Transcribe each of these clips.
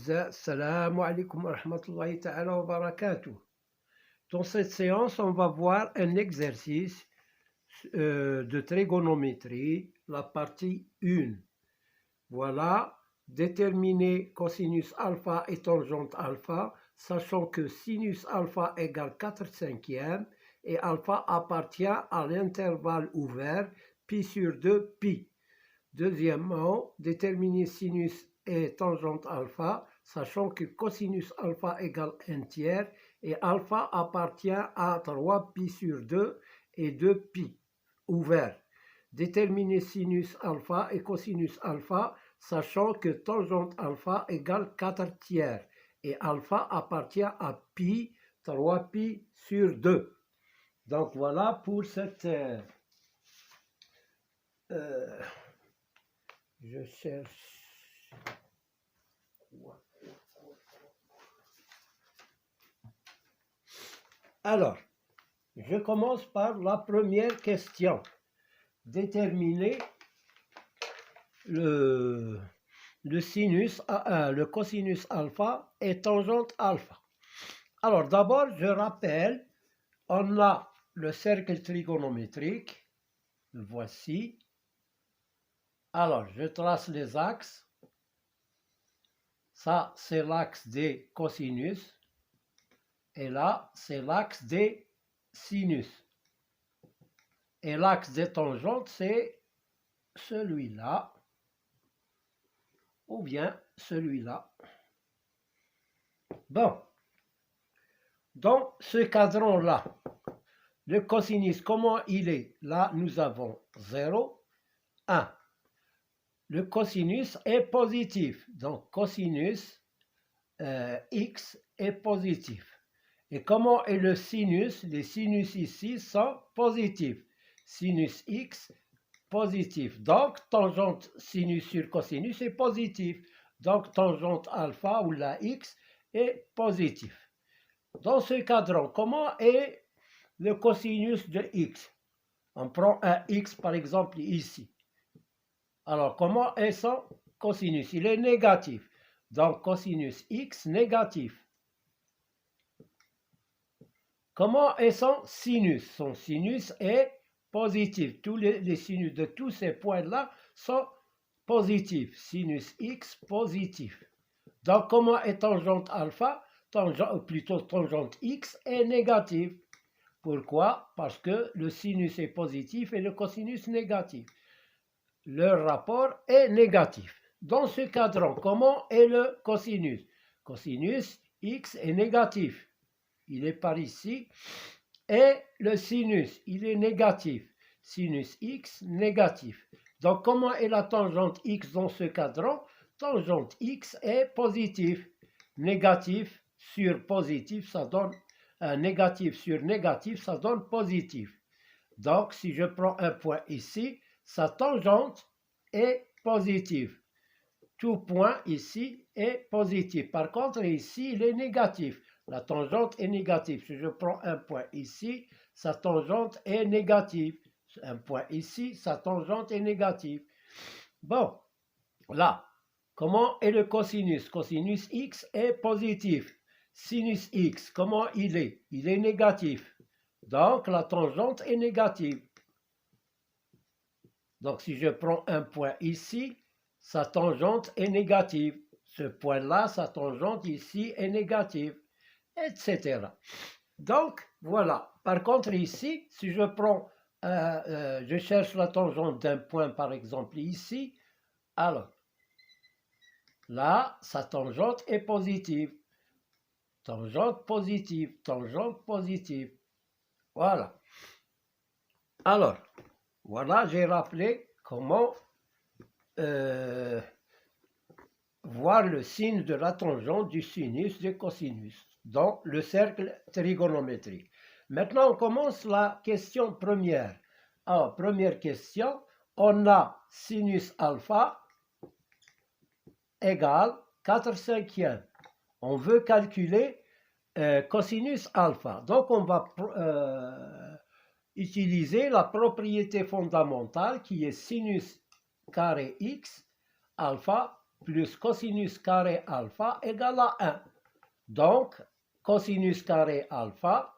الأعزاء السلام عليكم ورحمة الله تعالى وبركاته. Dans cette séance, on va voir un exercice de trigonométrie, la partie 1. Voilà, déterminer cosinus alpha et tangente alpha, sachant que sinus alpha égale 4/5 et alpha appartient à l'intervalle ouvert pi sur 2 pi. Deuxièmement, déterminer sinus et tangente alpha, sachant que cosinus alpha égale 1/3 et alpha appartient à 3 pi sur 2 et 2 pi, ouvert. Déterminer sinus alpha et cosinus alpha, sachant que tangente alpha égale 4/3 et alpha appartient à pi, 3 pi sur 2. Donc voilà pour cette... je cherche... Alors, je commence par la première question. Déterminer le sinus, le cosinus alpha et tangente alpha. Alors d'abord, je rappelle, on a le cercle trigonométrique, le voici. Alors, je trace les axes. Ça, c'est l'axe des cosinus. Et là, c'est l'axe des sinus. Et l'axe des tangentes, c'est celui-là. Ou bien celui-là. Bon. Dans ce cadran-là, le cosinus, comment il est? Là, nous avons 0, 1. Le cosinus est positif. Donc, cosinus x est positif. Et comment est le sinus? Les sinus ici sont positifs. Sinus x, positif. Donc, tangente sinus sur cosinus est positif. Donc, tangente alpha ou la x est positif. Dans ce cadran, comment est le cosinus de x? On prend un x par exemple ici. Alors, comment est son cosinus? Il est négatif. Donc, cosinus x négatif. Comment est son sinus? Son sinus est positif. Tous les sinus de tous ces points-là sont positifs. Sinus x positif. Donc, comment est tangente alpha? Plutôt tangente x est négative. Pourquoi? Parce que le sinus est positif et le cosinus négatif. Leur rapport est négatif. Dans ce cadran, comment est le cosinus? Cosinus x est négatif. Il est par ici. Et le sinus, il est négatif. Sinus x négatif. Donc, comment est la tangente x dans ce cadran? Tangente x est positif. Négatif sur positif, ça donne négatif sur négatif, ça donne positif. Donc, si je prends un point ici, sa tangente est positive. Tout point ici est positif. Par contre, ici, il est négatif. La tangente est négative. Si je prends un point ici, sa tangente est négative. Un point ici, sa tangente est négative. Bon, là, comment est le cosinus? Cosinus x est positif. Sinus x, comment il est? Il est négatif. Donc, la tangente est négative. Donc, si je prends un point ici, sa tangente est négative. Ce point-là, sa tangente ici est négative, etc. Donc, voilà. Par contre, ici, si je prends, je cherche la tangente d'un point, par exemple, ici, alors, là, sa tangente est positive. Tangente positive, tangente positive. Voilà. Alors, voilà, j'ai rappelé comment voir le signe de la tangente du sinus du cosinus dans le cercle trigonométrique. Maintenant, on commence la question première. Alors, première question, on a sinus alpha égale 4/5. On veut calculer cosinus alpha. Donc, on va utiliser la propriété fondamentale qui est sinus carré x alpha plus cosinus carré alpha égale à 1. Donc, cosinus carré alpha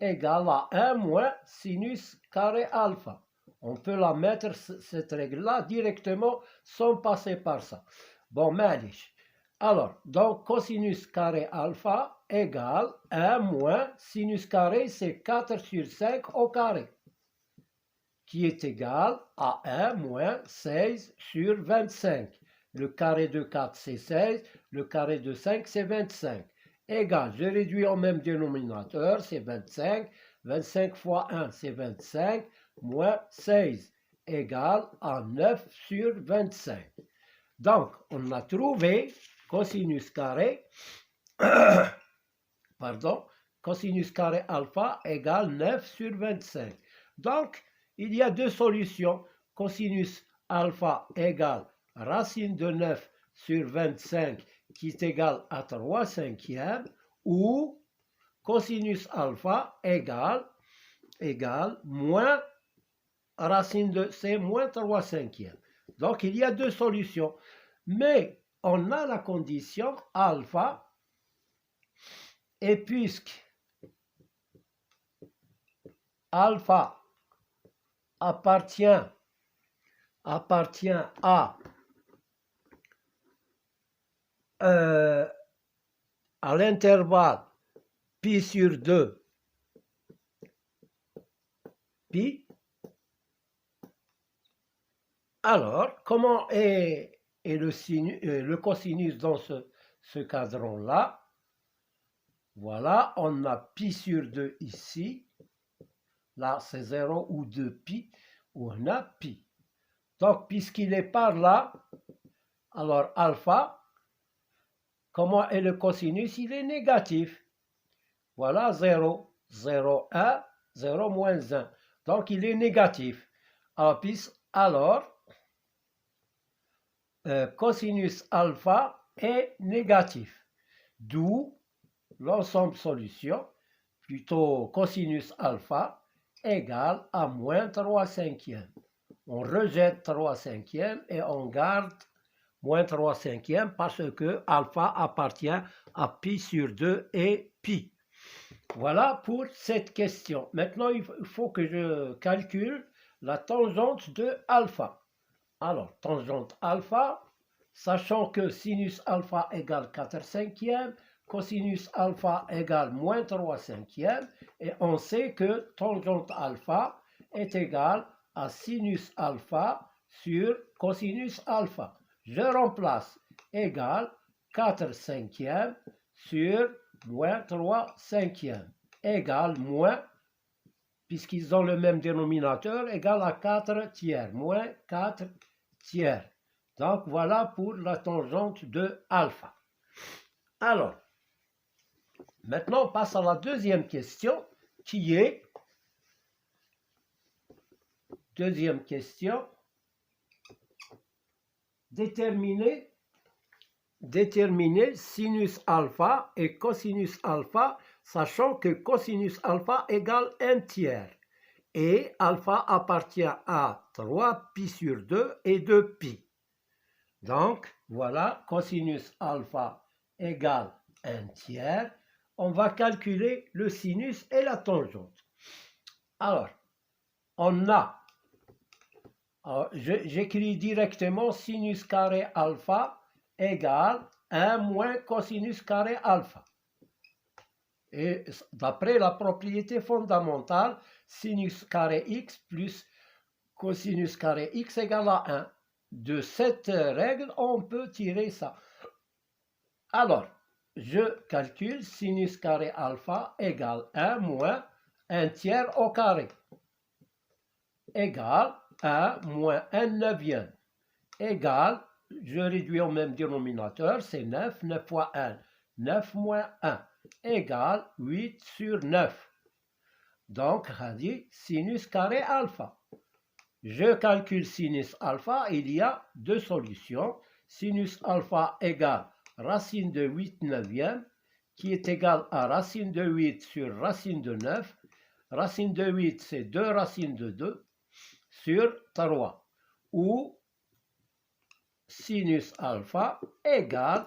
égale à 1 moins sinus carré alpha. On peut la mettre, cette règle-là, directement sans passer par ça. Bon, معليش. Alors, donc, cosinus carré alpha égale 1 moins sinus carré, c'est 4 sur 5 au carré, qui est égal à 1 moins 16 sur 25. Le carré de 4, c'est 16. Le carré de 5, c'est 25. Égal, je réduis au même dénominateur, c'est 25. 25 fois 1, c'est 25. Moins 16 égale à 9 sur 25. Donc, on a trouvé cosinus carré, pardon, cosinus carré alpha égale 9 sur 25. Donc, il y a deux solutions. Cosinus alpha égale racine de 9 sur 25 qui est égal à 3 cinquièmes, ou cosinus alpha égale moins racine de c moins 3 cinquièmes. Donc, il y a deux solutions. Mais on a la condition alpha, et puisque alpha appartient à l'intervalle pi sur 2 pi, alors comment est le cosinus dans ce cadran-là? Voilà, on a pi sur 2 ici. Là, c'est 0 ou 2 pi, ou on a pi. Donc, puisqu'il est par là, alors alpha, comment est le cosinus? Il est négatif. Voilà, 0, 0, 1, 0, moins 1. Donc, il est négatif. Alors, cosinus alpha est négatif. D'où l'ensemble solution, plutôt cosinus alpha, égale à moins 3 cinquièmes. On rejette 3 cinquièmes et on garde moins 3 cinquièmes parce que alpha appartient à pi sur 2 et pi. Voilà pour cette question. Maintenant, il faut que je calcule la tangente de alpha. Alors, tangente alpha, sachant que sinus alpha égale 4 cinquièmes, cosinus alpha égale moins 3 cinquièmes, et on sait que tangente alpha est égale à sinus alpha sur cosinus alpha. Je remplace égale 4 cinquièmes sur moins 3 cinquièmes, égale moins, puisqu'ils ont le même dénominateur, égale à 4 tiers, moins 4 tiers. Donc voilà pour la tangente de alpha. Alors, maintenant on passe à la deuxième question, qui est, deuxième question, déterminer sinus alpha et cosinus alpha, sachant que cosinus alpha égale 1 tiers et alpha appartient à 3 pi sur 2 et 2 pi. Donc, voilà, cosinus alpha égale 1 tiers. On va calculer le sinus et la tangente. Alors, on a, j'écris directement sinus carré alpha égale 1 moins cosinus carré alpha. Et d'après la propriété fondamentale, sinus carré x plus cosinus carré x égale à 1. De cette règle, on peut tirer ça. Alors, je calcule sinus carré alpha égale 1 moins 1 tiers au carré égale 1 moins 1 neuvième égale, je réduis au même dénominateur, c'est 9, 9 fois 1, 9 moins 1 égale 8 sur 9. Donc, dit sinus carré alpha. Je calcule sinus alpha, il y a deux solutions. Sinus alpha égale racine de 8 neuvième, qui est égale à racine de 8 sur racine de 9. Racine de 8, c'est 2 racines de 2 sur 3. Ou sinus alpha égale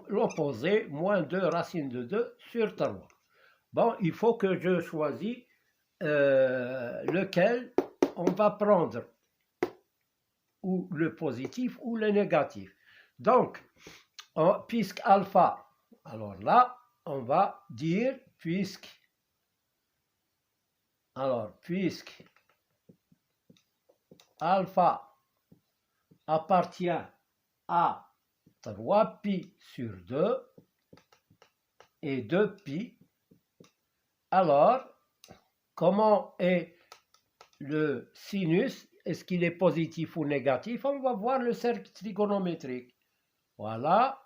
l'opposé, moins 2 racine de 2 sur 3. Bon, il faut que je choisisse lequel on va prendre, ou le positif ou le négatif. Donc, puisque alpha, alors là, on va dire puisque alpha appartient à 3pi sur 2 et 2pi, alors comment est le sinus? Est-ce qu'il est positif ou négatif? On va voir le cercle trigonométrique. Voilà.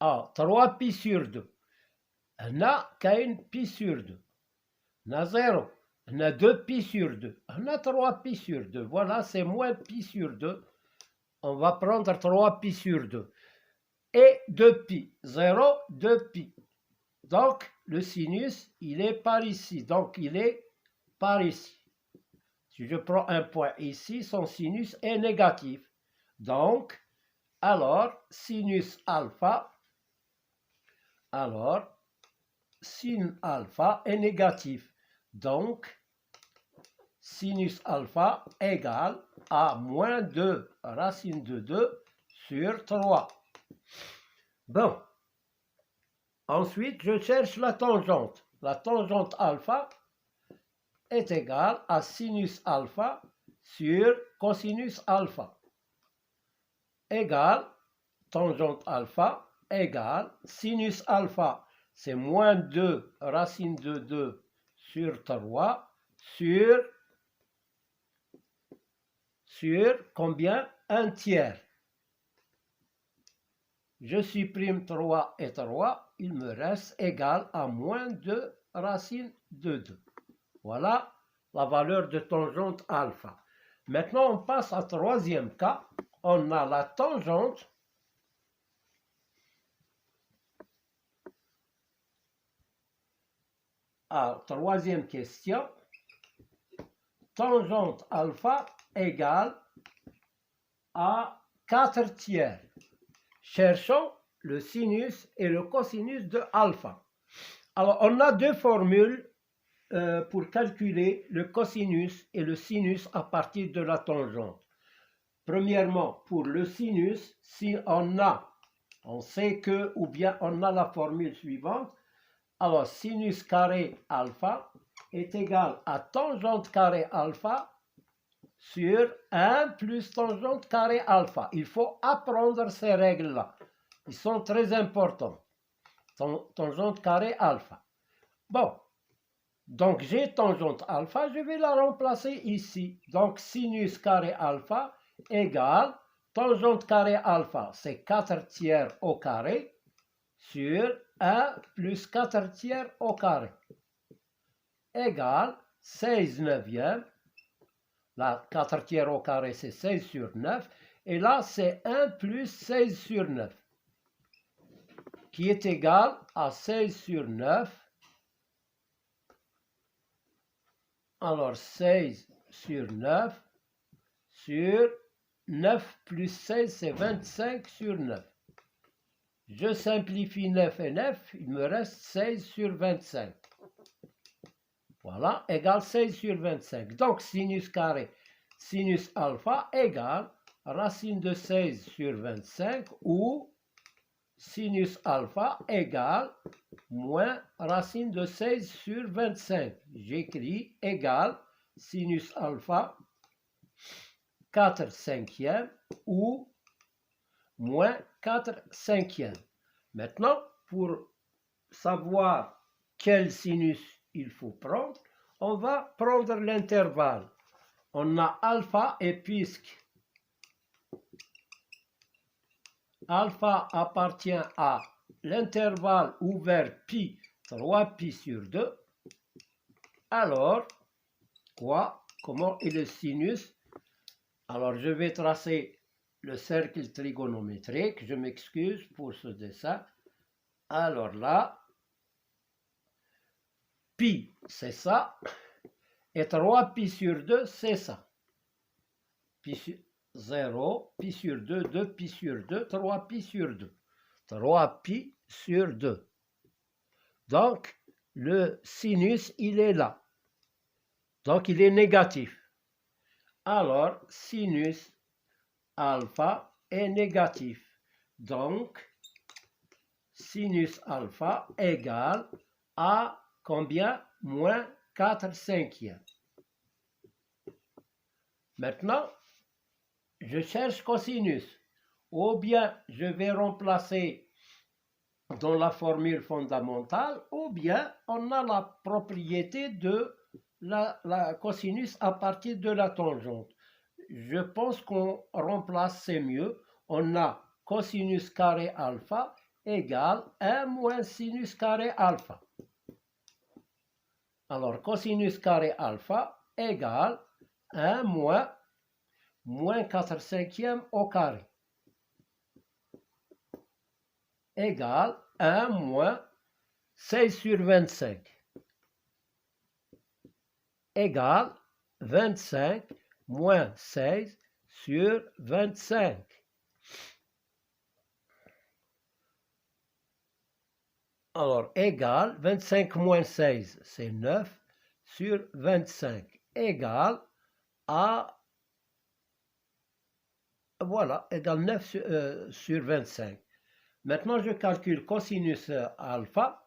3pi sur 2. On a qu'un pi sur 2. On a 0. On a 2pi sur 2. On a 3pi sur 2. Voilà, c'est moins pi sur 2. On va prendre 3pi sur 2. Et 2pi. 0, 2pi. Donc, le sinus, il est par ici. Donc, il est par ici. Si je prends un point ici, son sinus est négatif. Donc, alors, sinus alpha, sin alpha est négatif. Donc, sinus alpha égale à moins 2 racine de 2 sur 3. Bon. Ensuite, je cherche la tangente. La tangente alpha est égale à sinus alpha sur cosinus alpha. Égale, tangente alpha égale sinus alpha, c'est moins 2 racine de 2 sur 3 sur combien? 1 tiers. Je supprime 3 et 3, il me reste égal à moins 2 racine de 2. Voilà la valeur de tangente alpha. Maintenant, on passe au troisième cas. On a la tangente troisième question. Tangente alpha égale à 4 tiers. Cherchons le sinus et le cosinus de alpha. Alors, on a deux formules pour calculer le cosinus et le sinus à partir de la tangente. Premièrement, pour le sinus, si on sait que, ou bien on a la formule suivante, alors sinus carré alpha est égal à tangente carré alpha sur 1 plus tangente carré alpha. Il faut apprendre ces règles-là. Ils sont très importants. Tangente carré alpha. Bon, donc j'ai tangente alpha, je vais la remplacer ici. Donc sinus carré alpha égale tangente carré alpha, c'est 4 tiers au carré sur 1 plus 4 tiers au carré égale 16 neuvièmes. Là, 4 tiers au carré, c'est 16 sur 9. Et là, c'est 1 plus 16 sur 9, qui est égal à 16 sur 9. Alors, 16 sur 9 sur 9 plus 16, c'est 25 sur 9. Je simplifie 9 et 9, il me reste 16 sur 25. Voilà, égale 16 sur 25. Donc, sinus carré, sinus alpha égale racine de 16 sur 25 ou sinus alpha égale moins racine de 16 sur 25. J'écris égale sinus alpha 4 cinquièmes ou moins 4 cinquièmes. Maintenant, pour savoir quel sinus il faut prendre, on va prendre l'intervalle. On a alpha et puisque alpha appartient à l'intervalle ouvert pi, 3pi sur 2, alors, comment est le sinus? Alors, je vais tracer le cercle trigonométrique. Je m'excuse pour ce dessin. Alors là, pi, c'est ça. Et 3pi sur 2, c'est ça. pi sur 0, pi sur 2, 2 pi sur 2, 3 pi sur 2. 3 pi sur 2. Donc, le sinus, il est là. Donc, il est négatif. Alors, sinus alpha est négatif. Donc, sinus alpha égale à combien? Moins 4 cinquièmes. Maintenant, je cherche cosinus. Ou bien je vais remplacer dans la formule fondamentale, ou bien on a la propriété de la cosinus à partir de la tangente. Je pense qu'on remplace, c'est mieux. On a cosinus carré alpha égale 1 moins sinus carré alpha. Alors, cosinus carré alpha égale 1 moins 4 cinquièmes au carré égale 1 moins 16 sur 25 égale 25 moins 16 sur 25. Alors, égale 25 moins 16, c'est 9 sur 25 égale à, voilà, égale 9 sur 25. Maintenant, je calcule cosinus alpha.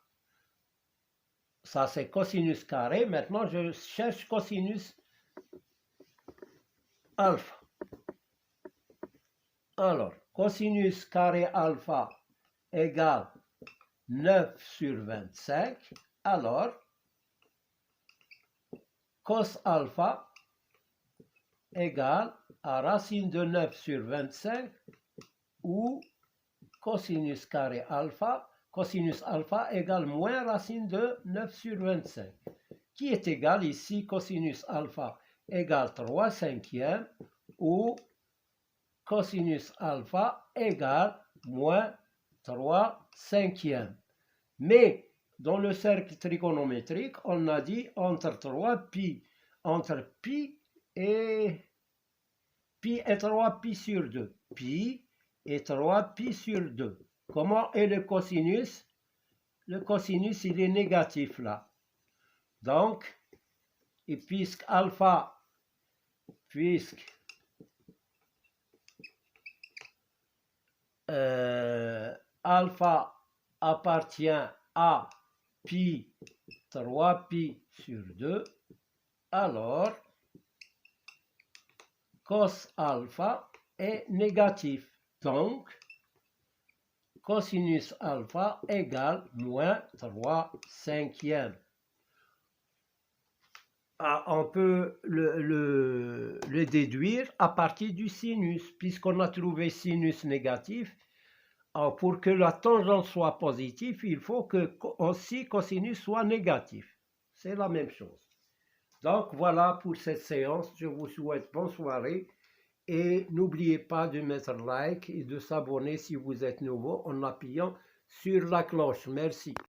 Ça, c'est cosinus carré. Maintenant, je cherche cosinus alpha. Alors, cosinus carré alpha égale 9 sur 25. Alors, cos alpha égale à racine de 9 sur 25 ou cosinus carré alpha, cosinus alpha égale moins racine de 9 sur 25, qui est égal ici, cosinus alpha égale 3 cinquièmes ou cosinus alpha égale moins 3 cinquièmes. Mais dans le cercle trigonométrique, on a dit entre 3 pi, entre pi et 3 pi sur 2. Pi et 3 pi sur 2. Comment est le cosinus? Le cosinus, il est négatif là. Donc, et puisque alpha appartient à pi 3 pi sur 2, alors cos alpha est négatif. Donc, cosinus alpha égale moins 3 cinquièmes. On peut le déduire à partir du sinus, puisqu'on a trouvé sinus négatif. Pour que la tangente soit positive, il faut que aussi cosinus soit négatif. C'est la même chose. Donc voilà pour cette séance. Je vous souhaite bonne soirée. Et n'oubliez pas de mettre like et de s'abonner si vous êtes nouveau en appuyant sur la cloche. Merci.